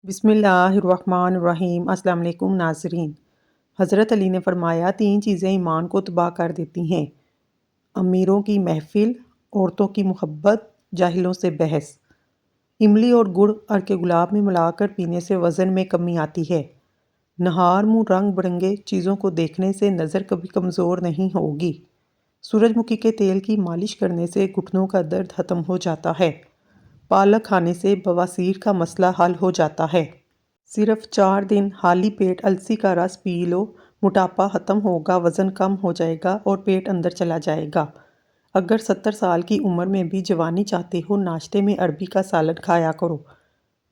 بسم اللہ الرحمن الرحیم۔ السلام علیکم ناظرین۔ حضرت علی نے فرمایا 3 چیزیں ایمان کو تباہ کر دیتی ہیں: امیروں کی محفل، عورتوں کی محبت، جاہلوں سے بحث۔ املی اور گڑ عرق گلاب میں ملا کر پینے سے وزن میں کمی آتی ہے۔ نہار منہ رنگ برنگے چیزوں کو دیکھنے سے نظر کبھی کمزور نہیں ہوگی۔ سورج مکھی کے تیل کی مالش کرنے سے گھٹنوں کا درد ختم ہو جاتا ہے۔ پالک کھانے سے بواسیر کا مسئلہ حل ہو جاتا ہے۔ صرف 4 دن خالی پیٹ السی کا رس پی لو، موٹاپا ختم ہوگا، وزن کم ہو جائے گا اور پیٹ اندر چلا جائے گا۔ اگر 70 سال کی عمر میں بھی جوانی چاہتے ہو، ناشتے میں عربی کا سالن کھایا کرو۔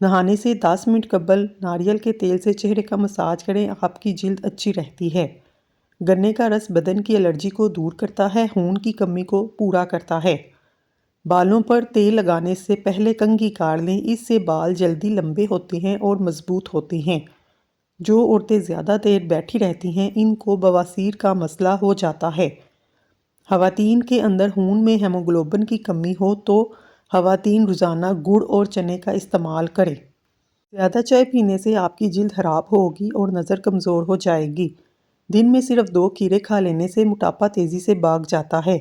نہانے سے 10 منٹ قبل ناریل کے تیل سے چہرے کا مساج کریں، آپ کی جلد اچھی رہتی ہے۔ گنے کا رس بدن کی الرجی کو دور کرتا ہے، خون کی کمی کو پورا کرتا ہے۔ بالوں پر تیل لگانے سے پہلے کنگھی کاٹ لیں، اس سے بال جلدی لمبے ہوتے ہیں اور مضبوط ہوتے ہیں۔ جو عورتیں زیادہ دیر بیٹھی رہتی ہیں، ان کو بواسیر کا مسئلہ ہو جاتا ہے۔ خواتین کے اندر خون میں ہیموگلوبن کی کمی ہو تو خواتین روزانہ گڑ اور چنے کا استعمال کریں۔ زیادہ چائے پینے سے آپ کی جلد خراب ہوگی اور نظر کمزور ہو جائے گی۔ دن میں صرف 2 کھیرے کھا لینے سے موٹاپا تیزی سے بھاگ جاتا ہے۔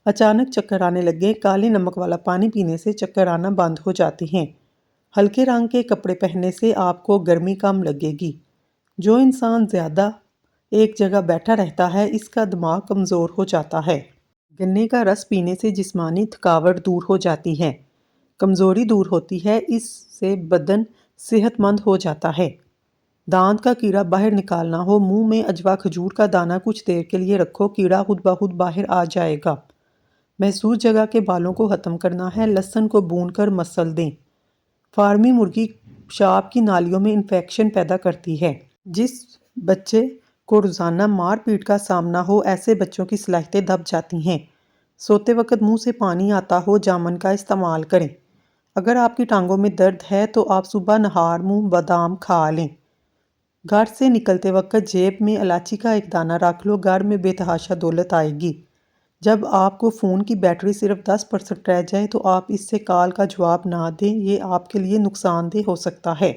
اچانک چکر آنے لگے، کالے نمک والا پانی پینے سے چکر آنا بند ہو جاتے ہیں۔ ہلکے رنگ کے کپڑے پہننے سے آپ کو گرمی کم لگے گی۔ جو انسان زیادہ ایک جگہ بیٹھا رہتا ہے، اس کا دماغ کمزور ہو جاتا ہے۔ گنے کا رس پینے سے جسمانی تھکاوٹ دور ہو جاتی ہے، کمزوری دور ہوتی ہے، اس سے بدن صحت مند ہو جاتا ہے۔ دانت کا کیڑا باہر نکالنا ہو، منہ میں اجوا کھجور کا دانہ کچھ دیر کے لیے رکھو، کیڑا خود بخود باہر آ جائے گا۔ محسوس جگہ کے بالوں کو ختم کرنا ہے، لہسن کو بھون کر مسل دیں۔ فارمی مرغی پیشاب کی نالیوں میں انفیکشن پیدا کرتی ہے۔ جس بچے کو روزانہ مار پیٹ کا سامنا ہو، ایسے بچوں کی صلاحیتیں دب جاتی ہیں۔ سوتے وقت منہ سے پانی آتا ہو، جامن کا استعمال کریں۔ اگر آپ کی ٹانگوں میں درد ہے تو آپ صبح نہار منہ بادام کھا لیں۔ گھر سے نکلتے وقت جیب میں الائچی کا ایک دانہ رکھ لو، گھر میں بے تحاشا دولت آئے گی۔ جب آپ کو فون کی بیٹری صرف 10% رہ جائے تو آپ اس سے کال کا جواب نہ دیں، یہ آپ کے لیے نقصان دہ ہو سکتا ہے۔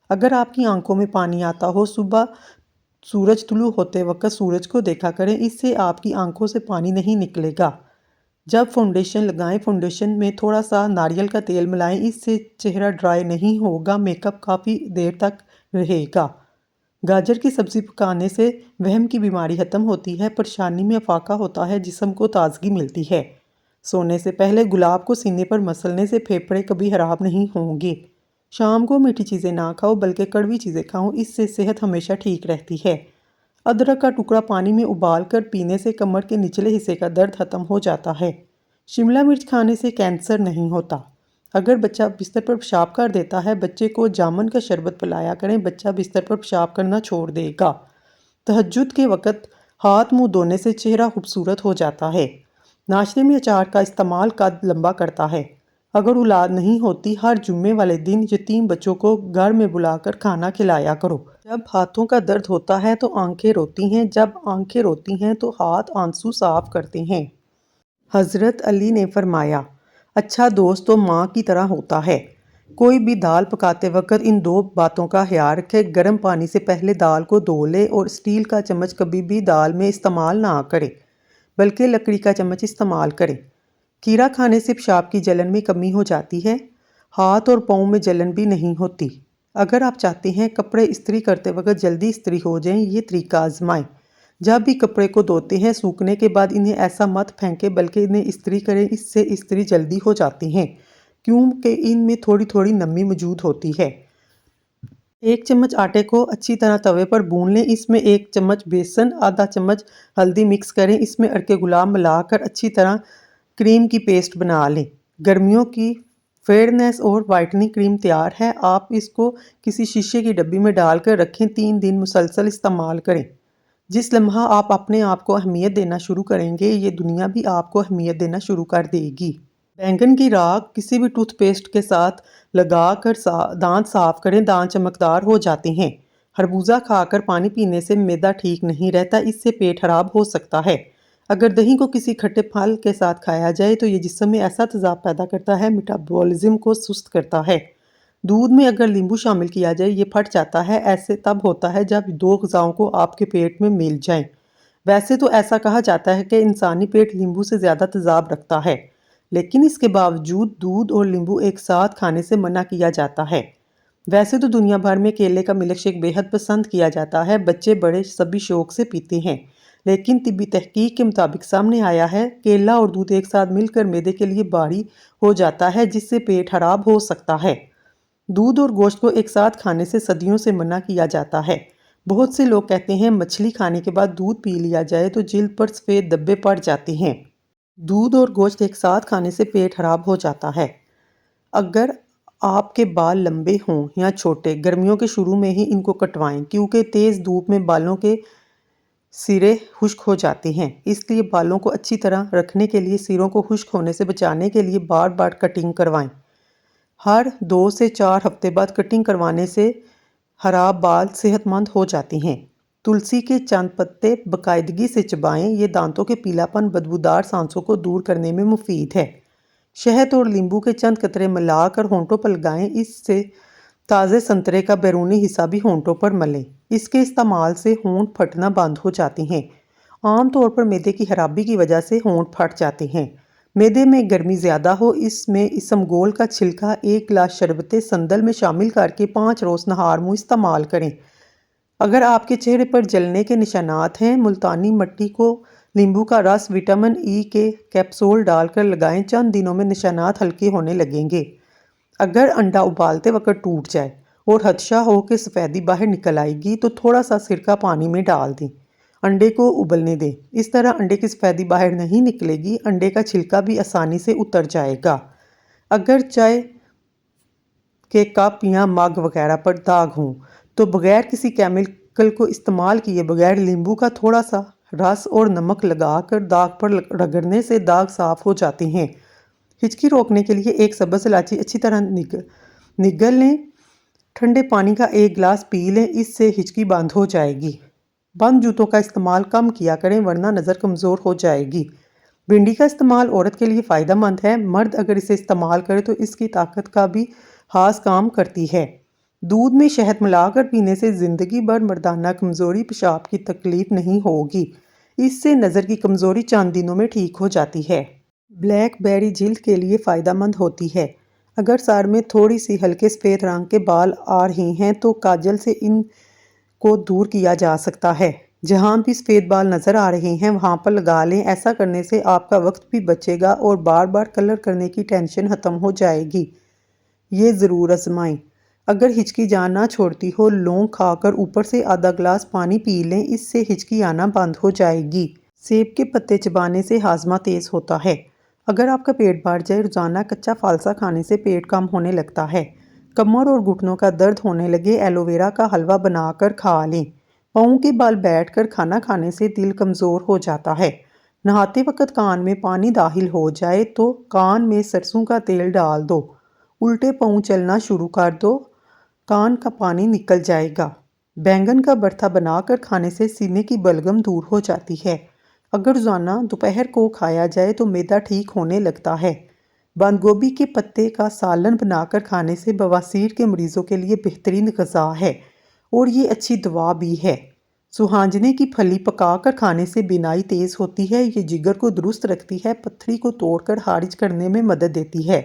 اگر آپ کی آنکھوں میں پانی آتا ہو، صبح سورج طلوع ہوتے وقت سورج کو دیکھا کریں، اس سے آپ کی آنکھوں سے پانی نہیں نکلے گا۔ جب فاؤنڈیشن لگائیں، فاؤنڈیشن میں تھوڑا سا ناریل کا تیل ملائیں، اس سے چہرہ ڈرائی نہیں ہوگا، میک اپ کافی دیر تک رہے گا۔ گاجر کی سبزی پکانے سے وہم کی بیماری ختم ہوتی ہے، پریشانی میں افاقہ ہوتا ہے، جسم کو تازگی ملتی ہے۔ سونے سے پہلے گلاب کو سینے پر مسلنے سے پھیپھڑے کبھی خراب نہیں ہوں گے۔ شام کو میٹھی چیزیں نہ کھاؤ بلکہ کڑوی چیزیں کھاؤ، اس سے صحت ہمیشہ ٹھیک رہتی ہے۔ ادرک کا ٹکڑا پانی میں ابال کر پینے سے کمر کے نچلے حصے کا درد ختم ہو جاتا ہے۔ شملہ مرچ کھانے سے کینسر نہیں ہوتا۔ اگر بچہ بستر پر پیشاب کر دیتا ہے، بچے کو جامن کا شربت پلایا کریں، بچہ بستر پر پیشاب کرنا چھوڑ دے گا۔ تہجد کے وقت ہاتھ منہ دھونے سے چہرہ خوبصورت ہو جاتا ہے۔ ناشتے میں اچار کا استعمال قد لمبا کرتا ہے۔ اگر اولاد نہیں ہوتی، ہر جمعے والے دن یتیم بچوں کو گھر میں بلا کر کھانا کھلایا کرو۔ جب ہاتھوں کا درد ہوتا ہے تو آنکھیں روتی ہیں، جب آنکھیں روتی ہیں تو ہاتھ آنسو صاف کرتے ہیں۔ حضرت علی نے فرمایا، اچھا دوست تو ماں کی طرح ہوتا ہے۔ کوئی بھی دال پکاتے وقت ان 2 باتوں کا خیال رکھے، گرم پانی سے پہلے دال کو دھو لے اور اسٹیل کا چمچ کبھی بھی دال میں استعمال نہ کرے بلکہ لکڑی کا چمچ استعمال کریں۔ کھیرا کھانے سے پیشاب کی جلن میں کمی ہو جاتی ہے، ہاتھ اور پاؤں میں جلن بھی نہیں ہوتی۔ اگر آپ چاہتے ہیں کپڑے استری کرتے وقت جلدی استری ہو جائیں، یہ طریقہ آزمائیں۔ جب بھی کپڑے کو دھوتے ہیں، سوکھنے کے بعد انہیں ایسا مت پھینکیں بلکہ انہیں استری کریں، اس سے استری جلدی ہو جاتی ہیں کیونکہ ان میں تھوڑی تھوڑی نمی موجود ہوتی ہے۔ 1 چمچ آٹے کو اچھی طرح توے پر بھون لیں، اس میں 1 چمچ بیسن، آدھا چمچ ہلدی مکس کریں، اس میں عرق گلاب ملا کر اچھی طرح کریم کی پیسٹ بنا لیں۔ گرمیوں کی فیئرنیس اور وائٹننگ کریم تیار ہے، آپ اس کو کسی شیشے کی ڈبی میں ڈال کر رکھیں، 3 دن مسلسل استعمال کریں۔ جس لمحہ آپ اپنے آپ کو اہمیت دینا شروع کریں گے، یہ دنیا بھی آپ کو اہمیت دینا شروع کر دے گی۔ بینگن کی راکھ کسی بھی ٹوتھ پیسٹ کے ساتھ لگا کر دانت صاف کریں، دانت چمکدار ہو جاتے ہیں۔ خربوزہ کھا کر پانی پینے سے معدہ ٹھیک نہیں رہتا، اس سے پیٹ خراب ہو سکتا ہے۔ اگر دہی کو کسی کھٹے پھل کے ساتھ کھایا جائے تو یہ جسم میں ایسا تیزاب پیدا کرتا ہے، میٹابولزم کو سست کرتا ہے۔ دودھ میں اگر لیمبو شامل کیا جائے یہ پھٹ جاتا ہے، ایسے تب ہوتا ہے جب دو غذاؤں کو آپ کے پیٹ میں مل جائیں۔ ویسے تو ایسا کہا جاتا ہے کہ انسانی پیٹ لیمبو سے زیادہ تیزاب رکھتا ہے، لیکن اس کے باوجود دودھ اور لیمبو ایک ساتھ کھانے سے منع کیا جاتا ہے۔ ویسے تو دنیا بھر میں کیلے کا ملک شیک بے حد پسند کیا جاتا ہے، بچے بڑے سبھی شوق سے پیتے ہیں، لیکن طبی تحقیق کے مطابق سامنے آیا ہے کیلا اور دودھ ایک ساتھ مل کر معدے کے لیے بھاری ہو جاتا ہے، جس سے پیٹ خراب ہو سکتا ہے۔ دودھ اور گوشت کو ایک ساتھ کھانے سے صدیوں سے منع کیا جاتا ہے۔ بہت سے لوگ کہتے ہیں مچھلی کھانے کے بعد دودھ پی لیا جائے تو جلد پر سفید دھبے پڑ جاتے ہیں۔ دودھ اور گوشت ایک ساتھ کھانے سے پیٹ خراب ہو جاتا ہے۔ اگر آپ کے بال لمبے ہوں یا چھوٹے، گرمیوں کے شروع میں ہی ان کو کٹوائیں، کیونکہ تیز دھوپ میں بالوں کے سرے خشک ہو جاتے ہیں۔ اس لیے بالوں کو اچھی طرح رکھنے کے لیے سروں کو خشک ہونے سے بچانے کے لیے بار بار کٹنگ کروائیں۔ ہر 2 سے 4 ہفتے بعد کٹنگ کروانے سے خراب بال صحت مند ہو جاتے ہیں۔ تلسی کے چند پتے باقاعدگی سے چبائیں، یہ دانتوں کے پیلا پن، بدبودار سانسوں کو دور کرنے میں مفید ہے۔ شہد اور لیمبو کے چند قطرے ملا کر ہونٹوں پر لگائیں، اس سے تازے سنترے کا بیرونی حصہ بھی ہونٹوں پر ملیں۔ اس کے استعمال سے ہونٹ پھٹنا بند ہو جاتے ہیں۔ عام طور پر معدے کی خرابی کی وجہ سے ہونٹ پھٹ جاتے ہیں۔ معدے میں گرمی زیادہ ہو، اس میں اسمگول کا چھلکا 1 گلاس شربت سندل میں شامل کرکے 5 روز نہار منہ استعمال کریں۔ اگر آپ کے چہرے پر جلنے کے نشانات ہیں، ملتانی مٹی کو لیمبو کا رس، وٹامن ای کے کیپسول ڈال کر لگائیں، چند دنوں میں نشانات ہلکے ہونے لگیں گے۔ اگر انڈا ابالتے وقت ٹوٹ جائے اور خدشہ ہو کہ سفیدی باہر نکل آئے گی تو تھوڑا سا سرکہ پانی میں ڈال دیں، انڈے کو ابلنے دیں، اس طرح انڈے کی سفیدی باہر نہیں نکلے گی، انڈے کا چھلکا بھی آسانی سے اتر جائے گا۔ اگر چائے کے کپ یا مگ وغیرہ پر داغ ہوں تو بغیر کسی کیمیکل کو استعمال کیے بغیر لیمبو کا تھوڑا سا رس اور نمک لگا کر داغ پر رگڑنے سے داغ صاف ہو جاتے ہیں۔ ہچکی روکنے کے لیے 1 سبز الائچی اچھی طرح نگل لیں، ٹھنڈے پانی کا 1 گلاس پی لیں، اس سے ہچکی بند ہو جائے گی۔ بند جوتوں کا استعمال کم کیا کریں ورنہ نظر کمزور ہو جائے گی۔ بھنڈی کا استعمال عورت کے لیے فائدہ مند ہے، مرد اگر اسے استعمال کرے تو اس کی طاقت کا بھی خاص کام کرتی ہے۔ دودھ میں شہد ملا کر پینے سے زندگی بھر مردانہ کمزوری، پیشاب کی تکلیف نہیں ہوگی، اس سے نظر کی کمزوری چند دنوں میں ٹھیک ہو جاتی ہے۔ بلیک بیری جلد کے لیے فائدہ مند ہوتی ہے۔ اگر سر میں تھوڑی سی ہلکے سفید رنگ کے بال آ رہے ہیں تو کاجل سے ان کو دور کیا جا سکتا ہے۔ جہاں بھی سفید بال نظر آ رہے ہیں وہاں پر لگا لیں، ایسا کرنے سے آپ کا وقت بھی بچے گا اور بار بار کلر کرنے کی ٹینشن ختم ہو جائے گی۔ یہ ضرور آزمائیں۔ اگر ہچکی جان نہ چھوڑتی ہو، لونگ کھا کر اوپر سے آدھا گلاس پانی پی لیں، اس سے ہچکی آنا بند ہو جائے گی۔ سیب کے پتے چبانے سے ہاضمہ تیز ہوتا ہے۔ اگر آپ کا پیٹ بھر جائے، روزانہ کچا فالسا کھانے سے پیٹ کم ہونے لگتا ہے۔ کمر اور گھٹنوں کا درد ہونے لگے، ایلو ویرا کا حلوہ بنا کر کھا لیں۔ پاؤں کے بال بیٹھ کر کھانا کھانے سے دل کمزور ہو جاتا ہے۔ نہاتے وقت کان میں پانی داخل ہو جائے تو کان میں سرسوں کا تیل ڈال دو، الٹے پاؤں چلنا شروع کر دو، کان کا پانی نکل جائے گا۔ بینگن کا بھرتا بنا کر کھانے سے سینے کی بلغم دور ہو جاتی ہے۔ اگر روزانہ دوپہر کو کھایا جائے تو معدہ ٹھیک ہونے لگتا ہے۔ بند گوبھی کے پتے کا سالن بنا کر کھانے سے بواسیر کے مریضوں کے لیے بہترین غذا ہے اور یہ اچھی دوا بھی ہے۔ سوہانجنے کی پھلی پکا کر کھانے سے بینائی تیز ہوتی ہے، یہ جگر کو درست رکھتی ہے، پتھری کو توڑ کر خارج کرنے میں مدد دیتی ہے۔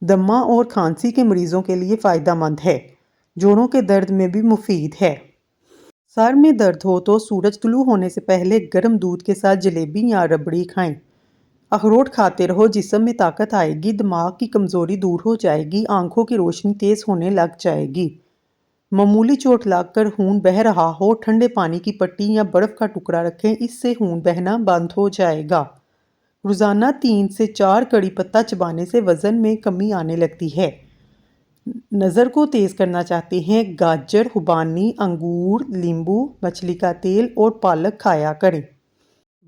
دمہ اور کھانسی کے مریضوں کے لیے فائدہ مند ہے، جوڑوں کے درد میں بھی مفید ہے۔ سر میں درد ہو تو سورج طلوع ہونے سے پہلے گرم دودھ کے ساتھ جلیبی یا ربڑی کھائیں۔ اخروٹ کھاتے رہو، جسم میں طاقت آئے گی، دماغ کی کمزوری دور ہو جائے گی، آنکھوں کی روشنی تیز ہونے لگ جائے گی۔ معمولی چوٹ لگ کر خون بہہ رہا ہو، ٹھنڈے پانی کی پٹی یا برف کا ٹکڑا رکھیں، اس سے خون بہنا بند ہو جائے گا۔ روزانہ 3 سے 4 کڑی پتہ چبانے سے وزن میں کمی آنے لگتی ہے۔ نظر کو تیز کرنا چاہتے ہیں، گاجر، خوبانی، انگور، لیمبو، مچھلی کا تیل اور پالک کھایا کریں۔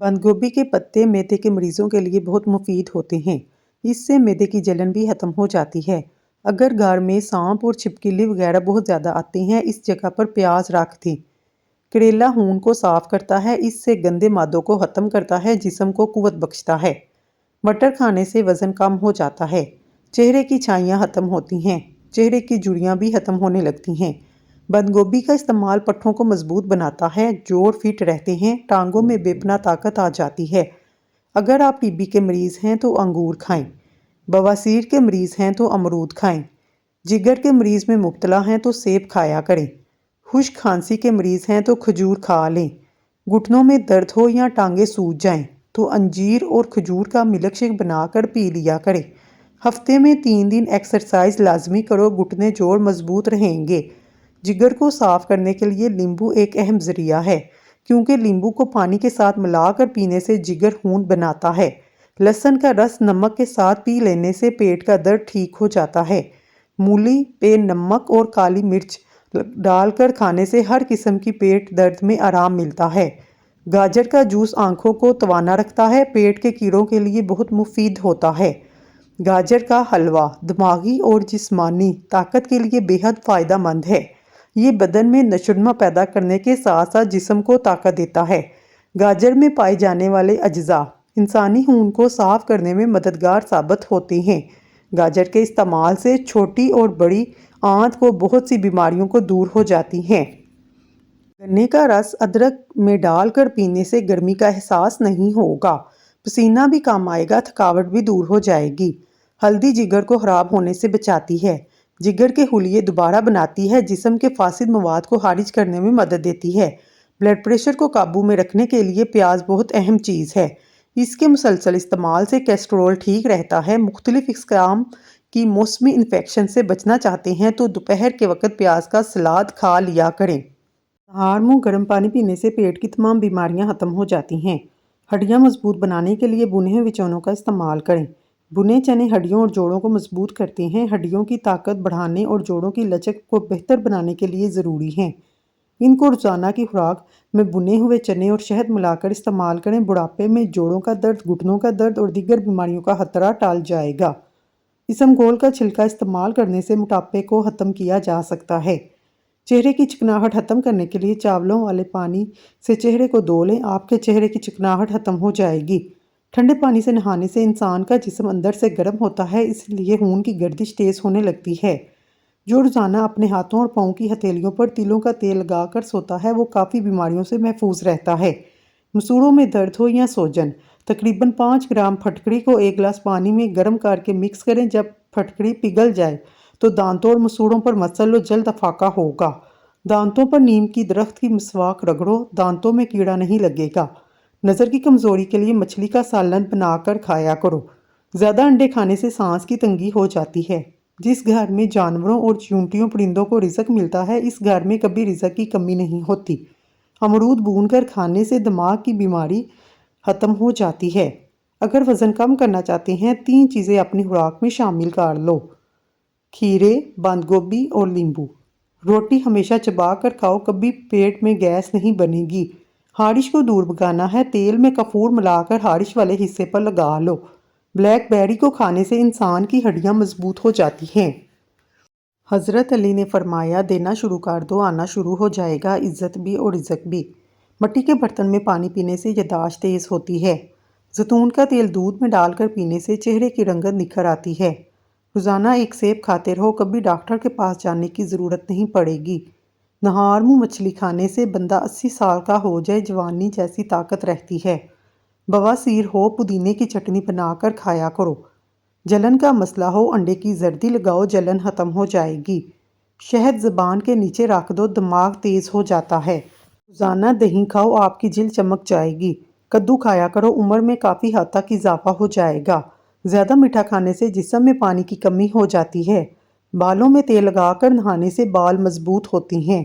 بند گوبھی کے پتے معدے کے مریضوں کے لیے بہت مفید ہوتے ہیں، اس سے معدے کی جلن بھی ختم ہو جاتی ہے۔ اگر گھر میں سانپ اور چھپکلی وغیرہ بہت زیادہ آتے ہیں، اس جگہ پر پیاز رکھ دیں۔ کریلا خون کو صاف کرتا ہے، اس سے گندے مادوں کو ختم کرتا ہے، جسم کو قوت بخشتا ہے۔ مٹر کھانے سے وزن کم ہو جاتا ہے، چہرے کی چھائیاں ختم ہوتی ہیں۔ چہرے کی جھریاں بھی ختم ہونے لگتی ہیں۔ بند گوبھی کا استعمال پٹھوں کو مضبوط بناتا ہے، جوڑ فٹ رہتے ہیں، ٹانگوں میں بے پناہ طاقت آ جاتی ہے۔ اگر آپ ٹی بی کے مریض ہیں تو انگور کھائیں، بواسیر کے مریض ہیں تو امرود کھائیں، جگر کے مریض میں مبتلا ہیں تو سیب کھایا کریں، خشک کھانسی کے مریض ہیں تو کھجور کھا لیں، گھٹنوں میں درد ہو یا ٹانگیں سوج جائیں تو انجیر اور کھجور کا ملک شیک بنا کر پی لیا کریں۔ ہفتے میں 3 دن ایکسرسائز لازمی کرو، گھٹنے جوڑ مضبوط رہیں گے۔ جگر کو صاف کرنے کے لیے لیمبو ایک اہم ذریعہ ہے، کیونکہ لیمبو کو پانی کے ساتھ ملا کر پینے سے جگر خون بناتا ہے۔ لہسن کا رس نمک کے ساتھ پی لینے سے پیٹ کا درد ٹھیک ہو جاتا ہے۔ مولی پہ نمک اور کالی مرچ ڈال کر کھانے سے ہر قسم کی پیٹ درد میں آرام ملتا ہے۔ گاجر کا جوس آنکھوں کو توانا رکھتا ہے، پیٹ کے کیڑوں کے لیے بہت مفید ہوتا ہے۔ گاجر کا حلوہ دماغی اور جسمانی طاقت کے لیے بے حد فائدہ مند ہے۔ یہ بدن میں نشوونما پیدا کرنے کے ساتھ ساتھ جسم کو طاقت دیتا ہے۔ گاجر میں پائے جانے والے اجزاء انسانی خون کو صاف کرنے میں مددگار ثابت ہوتے ہیں۔ گاجر کے استعمال سے چھوٹی اور بڑی آنت کو بہت سی بیماریوں کو دور ہو جاتی ہیں۔ گنے کا رس ادرک میں ڈال کر پینے سے گرمی کا احساس نہیں ہوگا، پسینہ بھی کم آئے گا، تھکاوٹ بھی دور ہو جائے گی۔ ہلدی جگر کو خراب ہونے سے بچاتی ہے، جگر کے خلیے دوبارہ بناتی ہے، جسم کے فاسد مواد کو خارج کرنے میں مدد دیتی ہے۔ بلڈ پریشر کو قابو میں رکھنے کے لیے پیاز بہت اہم چیز ہے۔ اس کے مسلسل استعمال سے کولیسٹرول ٹھیک رہتا ہے۔ مختلف اقسام کی موسمی انفیکشن سے بچنا چاہتے ہیں تو دوپہر کے وقت پیاز کا سلاد کھا لیا کریں۔ نہار منہ گرم پانی پینے سے پیٹ کی تمام بیماریاں ختم ہو جاتی ہیں۔ ہڈیاں مضبوط بنانے کے لیے بھنے ہوئے چنوں کا استعمال کریں۔ بھنے چنے ہڈیوں اور جوڑوں کو مضبوط کرتے ہیں، ہڈیوں کی طاقت بڑھانے اور جوڑوں کی لچک کو بہتر بنانے کے لیے ضروری ہیں۔ ان کو روزانہ کی خوراک میں بھنے ہوئے چنے اور شہد ملا کر استعمال کریں۔ بڑھاپے میں جوڑوں کا درد، گھٹنوں کا درد اور دیگر بیماریوں کا خطرہ ٹال جائے گا۔ اسمگول کا چھلکا استعمال کرنے سے موٹاپے کو ختم کیا جا سکتا ہے۔ چہرے کی چکناہٹ ختم کرنے کے لیے چاولوں والے پانی سے چہرے کو دھو لیں، آپ کے چہرے کی چکناہٹ ختم ہو جائے گی۔ ٹھنڈے پانی سے نہانے سے انسان کا جسم اندر سے گرم ہوتا ہے، اس لیے خون کی گردش تیز ہونے لگتی ہے۔ جو روزانہ اپنے ہاتھوں اور پاؤں کی ہتھیلیوں پر تلوں کا تیل لگا کر سوتا ہے وہ کافی بیماریوں سے محفوظ رہتا ہے۔ مسوڑھوں میں درد ہو یا سوجن، تقریباً 5 گرام پھٹکری کو 1 گلاس پانی میں گرم کر کے مکس کریں۔ جب پھٹکری پگھل جائے تو دانتوں اور مسوڑھوں پر مس لو، جلد افاقہ ہوگا۔ دانتوں پر نیم کی درخت کی مسواک رگڑو، دانتوں میں کیڑا نہیں لگے گا۔ نظر کی کمزوری کے لیے مچھلی کا سالن بنا کر کھایا کرو۔ زیادہ انڈے کھانے سے سانس کی تنگی ہو جاتی ہے۔ جس گھر میں جانوروں اور چیونٹیوں پرندوں کو رزق ملتا ہے، اس گھر میں کبھی رزق کی کمی نہیں ہوتی۔ امرود بھون کر کھانے سے دماغ کی بیماری ختم ہو جاتی ہے۔ اگر وزن کم کرنا چاہتے ہیں 3 چیزیں اپنی خوراک میں شامل کر لو: کھیرے، بند گوبھی اور لیمبو۔ روٹی ہمیشہ چبا کر کھاؤ، کبھی پیٹ میں گیس نہیں بنے گی۔ خارش کو دور بھگانا ہے، تیل میں کافور ملا کر خارش والے حصے پر لگا لو۔ بلیک بیری کو کھانے سے انسان کی ہڈیاں مضبوط ہو جاتی ہیں۔ حضرت علی نے فرمایا، دینا شروع کر دو، آنا شروع ہو جائے گا، عزت بھی اور رزق بھی۔ مٹی کے برتن میں پانی پینے سے یادداشت تیز ہوتی ہے۔ زیتون کا تیل دودھ میں ڈال کر پینے سے چہرے کی رنگت نکھر آتی ہے۔ روزانہ 1 سیب کھاتے رہو، کبھی ڈاکٹر کے پاس جانے کی ضرورت نہیں پڑے گی۔ نہار منہ مچھلی کھانے سے بندہ 80 سال کا ہو جائے جوانی جیسی طاقت رہتی ہے۔ بواسیر ہو، پودینے کی چٹنی بنا کر کھایا کرو۔ جلن کا مسئلہ ہو، انڈے کی زردی لگاؤ، جلن ختم ہو جائے گی۔ شہد زبان کے نیچے رکھ دو، دماغ تیز ہو جاتا ہے۔ روزانہ دہی کھاؤ، آپ کی جلد چمک جائے گی۔ کدو کھایا کرو، عمر میں کافی حد تک اضافہ ہو جائے گا۔ زیادہ میٹھا کھانے سے جسم میں پانی کی کمی ہو جاتی ہے۔ بالوں میں تیل لگا کر نہانے سے بال مضبوط ہوتے ہیں۔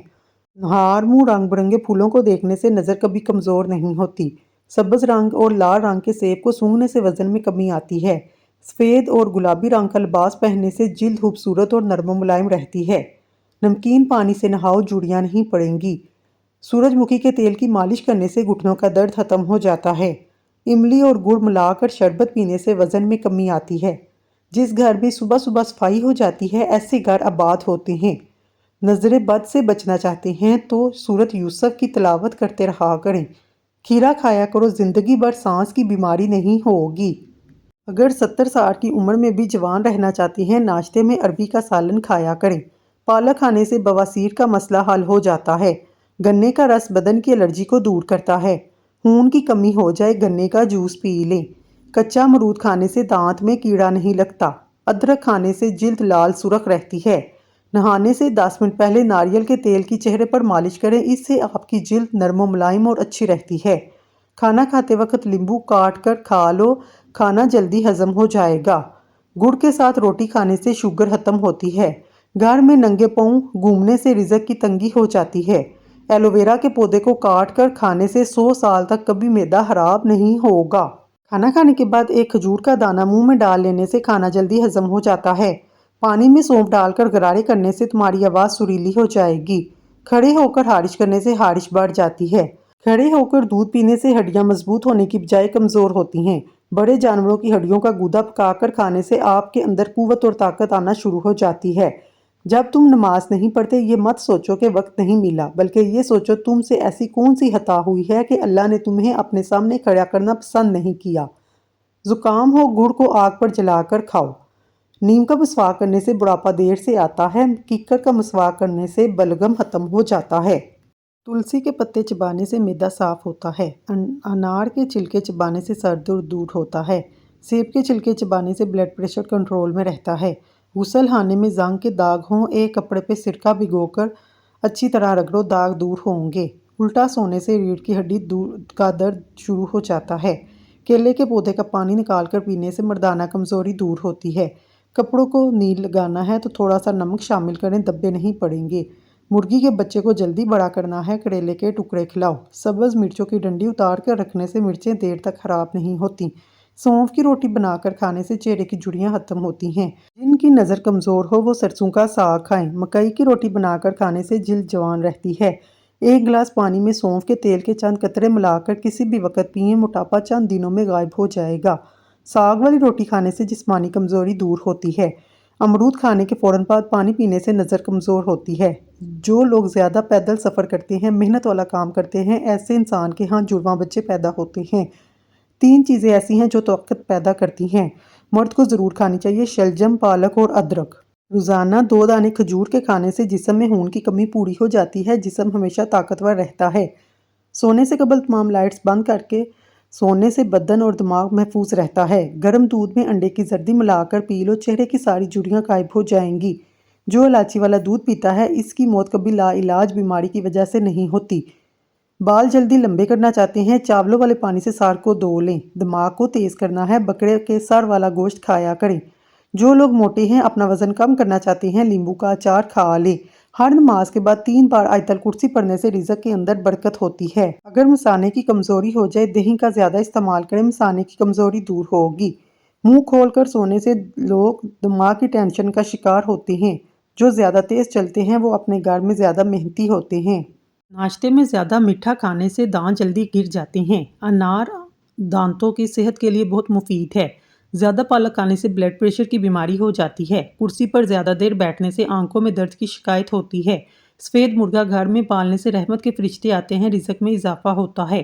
نہار منہ رنگ برنگے پھولوں کو دیکھنے سے نظر کبھی کمزور نہیں ہوتی۔ سبز رنگ اور لال رنگ کے سیب کو سونگھنے سے وزن میں کمی آتی ہے۔ سفید اور گلابی رنگ کا لباس پہننے سے جلد خوبصورت اور نرم و ملائم رہتی ہے۔ نمکین پانی سے نہاؤ، جھریاں نہیں پڑیں گی۔ سورج مکھی کے تیل کی مالش کرنے سے گھٹنوں کا درد ختم ہو جاتا ہے۔ املی اور گڑ ملا کر شربت پینے سے وزن میں کمی آتی ہے۔ جس گھر میں صبح صبح صفائی ہو جاتی ہے، ایسے گھر آباد ہوتے ہیں۔ نظر بد سے بچنا چاہتے ہیں تو سورۃ یوسف کی تلاوت کرتے رہا کریں۔ کھیرا کھایا کرو، زندگی بھر سانس کی بیماری نہیں ہوگی۔ اگر 70-60 کی عمر میں بھی جوان رہنا چاہتی ہیں، ناشتے میں اروی کا سالن کھایا کریں۔ پالک کھانے سے بواسیر کا مسئلہ حل ہو جاتا ہے۔ گنے کا رس بدن کی الرجی کو دور کرتا ہے۔ خون کی کمی ہو جائے گنے کا جوس پی لیں۔ کچا امرود کھانے سے دانت میں کیڑا نہیں لگتا۔ ادرک کھانے سے جلد لال سرخ رہتی ہے۔ نہانے سے 10 منٹ پہلے ناریل کے تیل کی چہرے پر مالش کریں، اس سے آپ کی جلد نرم و ملائم اور اچھی رہتی ہے۔ کھانا کھاتے وقت لیمبو کاٹ کر کھا لو، کھانا جلدی ہضم ہو جائے گا۔ گڑ کے ساتھ روٹی کھانے سے شوگر ختم ہوتی ہے۔ گھر میں ننگے پاؤں گھومنے سے رزق کی تنگی ہو جاتی ہے۔ ایلو ویرا کے پودے کو کاٹ کر کھانے سے 100 سال تک کبھی معدہ خراب نہیں ہوگا۔ کھانا کھانے کے بعد ایک کھجور کا دانہ منہ میں ڈال لینے سے کھانا جلدی ہضم ہو جاتا ہے۔ پانی میں سونف ڈال کر غرارے کرنے سے تمہاری آواز سریلی ہو جائے گی۔ کھڑے ہو کر خارش کرنے سے خارش بڑھ جاتی ہے۔ کھڑے ہو کر دودھ پینے سے ہڈیاں مضبوط ہونے کی بجائے کمزور ہوتی ہیں۔ بڑے جانوروں کی ہڈیوں کا گودا پکا کر کھانے سے آپ کے اندر قوت اور طاقت آنا شروع ہو جاتی ہے۔ جب تم نماز نہیں پڑھتے یہ مت سوچو کہ وقت نہیں ملا، بلکہ یہ سوچو تم سے ایسی کون سی خطا ہوئی ہے کہ اللہ نے تمہیں اپنے سامنے کھڑا کرنا پسند نہیں کیا۔ زکام ہو گڑ کو آگ پر جلا کر کھاؤ۔ نیم کا مسواک کرنے سے بڑھاپا دیر سے آتا ہے۔ کیکر کا مسواک کرنے سے بلغم ختم ہو جاتا ہے۔ تلسی کے پتے چبانے سے معدہ صاف ہوتا ہے۔ انار کے چھلکے چبانے سے سر درد دور ہوتا ہے۔ سیب کے چھلکے چبانے سے بلڈ پریشر کنٹرول میں رہتا ہے۔ غسل خانے میں زنگ کے داغ ہوں، ایک کپڑے پہ سرکہ بھگو کر اچھی طرح رگڑو، داغ دور ہوں گے۔ الٹا سونے سے ریڑھ کی ہڈی کا درد شروع ہو جاتا ہے۔ کیلے کے پودے کا پانی نکال کر پینے سے مردانہ کمزوری دور ہوتی ہے۔ کپڑوں کو نیل لگانا ہے تو تھوڑا سا نمک شامل کریں، دبے نہیں پڑیں گے۔ مرغی کے بچے کو جلدی بڑا کرنا ہے، کریلے کے ٹکڑے کھلاؤ۔ سبز مرچوں کی ڈنڈی اتار کر رکھنے سے مرچیں دیر تک خراب نہیں ہوتی۔ سونف کی روٹی بنا کر کھانے سے چہرے کی جھریاں ختم ہوتی ہیں۔ جن کی نظر کمزور ہو وہ سرسوں کا ساگ کھائیں۔ مکئی کی روٹی بنا کر کھانے سے جلد جوان رہتی ہے۔ ایک گلاس پانی میں سونف کے تیل کے چند قطرے ملا کر کسی بھی وقت پئیں، موٹاپا چند دنوں میں غائب ہو جائے گا۔ ساگ والی روٹی کھانے سے جسمانی کمزوری دور ہوتی ہے۔ امرود کھانے کے فوراً بعد پانی پینے سے نظر کمزور ہوتی ہے۔ جو لوگ زیادہ پیدل سفر کرتے ہیں، محنت والا کام کرتے ہیں، ایسے انسان کے ہاں جڑواں بچے پیدا ہوتے ہیں۔ 3 چیزیں ایسی ہیں جو طاقت پیدا کرتی ہیں۔ مرد کو ضرور کھانی چاہیے: شلجم، پالک اور ادرک۔ روزانہ 2 دانے کھجور کے کھانے سے جسم میں خون کی کمی پوری ہو جاتی ہے، جسم ہمیشہ طاقتور رہتا ہے۔ سونے سے قبل تمام لائٹس بند کر کے سونے سے بدن اور دماغ محفوظ رہتا ہے۔ گرم دودھ میں انڈے کی زردی ملا کر پی لو، چہرے کی ساری جھریاں غائب ہو جائیں گی۔ جو الائچی والا دودھ پیتا ہے اس کی موت کبھی لا علاج بیماری کی وجہ سے نہیں ہوتی۔ بال جلدی لمبے کرنا چاہتے ہیں، چاولوں والے پانی سے سر کو دھو لیں۔ دماغ کو تیز کرنا ہے، بکرے کے سر والا گوشت کھایا کریں۔ جو لوگ موٹے ہیں، اپنا وزن کم کرنا چاہتے ہیں، لیمبو کا اچار کھا لیں۔ ہر نماز کے بعد 3 بار آیت الکرسی پڑھنے سے رزق کے اندر برکت ہوتی ہے۔ اگر مثانے کی کمزوری ہو جائے، دہی کا زیادہ استعمال کریں، مثانے کی کمزوری دور ہوگی۔ منہ کھول کر سونے سے لوگ دماغ کی ٹینشن کا شکار ہوتے ہیں۔ جو زیادہ تیز چلتے ہیں وہ اپنے گھر میں زیادہ محنتی ہوتے ہیں۔ ناشتے میں زیادہ میٹھا کھانے سے دانت جلدی گر جاتے ہیں۔ انار دانتوں کی صحت کے لیے بہت مفید ہے۔ زیادہ پالک کھانے سے بلڈ پریشر کی بیماری ہو جاتی ہے۔ کرسی پر زیادہ دیر بیٹھنے سے آنکھوں میں درد کی شکایت ہوتی ہے۔ سفید مرغا گھر میں پالنے سے رحمت کے فرشتے آتے ہیں، رزق میں اضافہ ہوتا ہے۔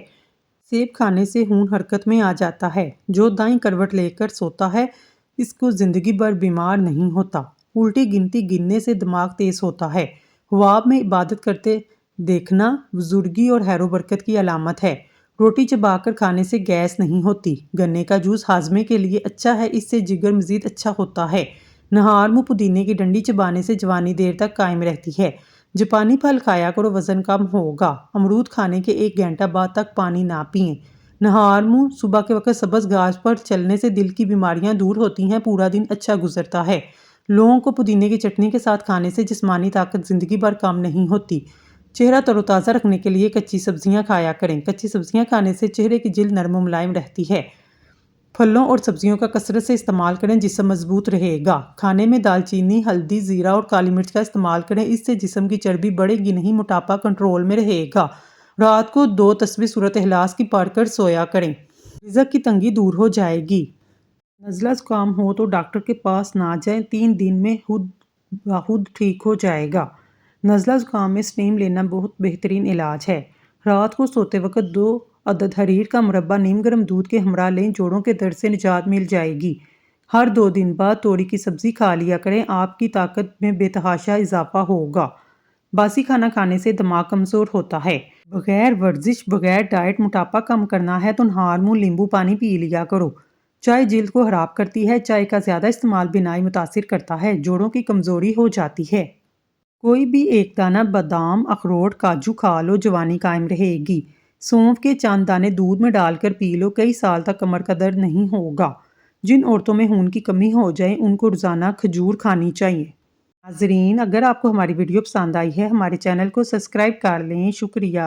سیب کھانے سے خون حرکت میں آ جاتا ہے۔ جو دائیں کروٹ لے کر سوتا ہے اس کو زندگی بھر بیمار نہیں ہوتا۔ الٹی گنتی گننے سے دماغ تیز ہوتا ہے۔ خواب میں عبادت کرتے دیکھنا بزرگی اور خیر و برکت کی علامت ہے۔ روٹی چبا کر کھانے سے گیس نہیں ہوتی۔ گنے کا جوس ہاضمے کے لیے اچھا ہے، اس سے جگر مزید اچھا ہوتا ہے۔ نہار منہ پودینے کی ڈنڈی چبانے سے جوانی دیر تک قائم رہتی ہے۔ جاپانی پھل کھایا کرو، وزن کم ہوگا۔ امرود کھانے کے 1 گھنٹہ بعد تک پانی نہ پئیں۔ نہار منہ صبح کے وقت سبز گھاس پر چلنے سے دل کی بیماریاں دور ہوتی ہیں، پورا دن اچھا گزرتا ہے۔ لونگ کو پودینے کی چٹنی کے ساتھ کھانے سے جسمانی طاقت زندگی بھر کم نہیں ہوتی۔ چہرہ تر و تازہ رکھنے کے لیے کچی سبزیاں کھایا کریں۔ کچی سبزیاں کھانے سے چہرے کی جلد نرم و ملائم رہتی ہے۔ پھلوں اور سبزیوں کا کثرت سے استعمال کریں، جسم مضبوط رہے گا۔ کھانے میں دال چینی، ہلدی، زیرہ اور کالی مرچ کا استعمال کریں، اس سے جسم کی چربی بڑھے گی نہیں، موٹاپا کنٹرول میں رہے گا۔ رات کو 2 تسبیح سورۃ اخلاص کی پڑھ کر سویا کریں، رزق کی تنگی دور ہو جائے گی۔ نزلہ زکام ہو تو ڈاکٹر کے پاس نہ جائیں، 3 دن میں خود بخود ٹھیک ہو جائے گا۔ نزلہ زکام میں اسٹیم لینا بہت بہترین علاج ہے۔ رات کو سوتے وقت 2 عدد حریر کا مربع نیم گرم دودھ کے ہمراہ لیں، جوڑوں کے درد سے نجات مل جائے گی۔ ہر 2 دن بعد توری کی سبزی کھا لیا کریں، آپ کی طاقت میں بے تحاشا اضافہ ہوگا۔ باسی کھانا کھانے سے دماغ کمزور ہوتا ہے۔ بغیر ورزش، بغیر ڈائٹ موٹاپا کم کرنا ہے تو نہار منہ لیمبو پانی پی لیا کرو۔ چائے جلد کو خراب کرتی ہے، چائے کا زیادہ استعمال بینائی متاثر کرتا ہے، جوڑوں کی کمزوری ہو جاتی ہے۔ کوئی بھی ایک دانہ بادام، اخروٹ، کاجو کھا لو، جوانی قائم رہے گی۔ سونف کے چند دانے دودھ میں ڈال کر پی لو، کئی سال تک کمر کا درد نہیں ہوگا۔ جن عورتوں میں خون کی کمی ہو جائے ان کو روزانہ کھجور کھانی چاہیے۔ ناظرین، اگر آپ کو ہماری ویڈیو پسند آئی ہے، ہمارے چینل کو سبسکرائب کر لیں۔ شکریہ۔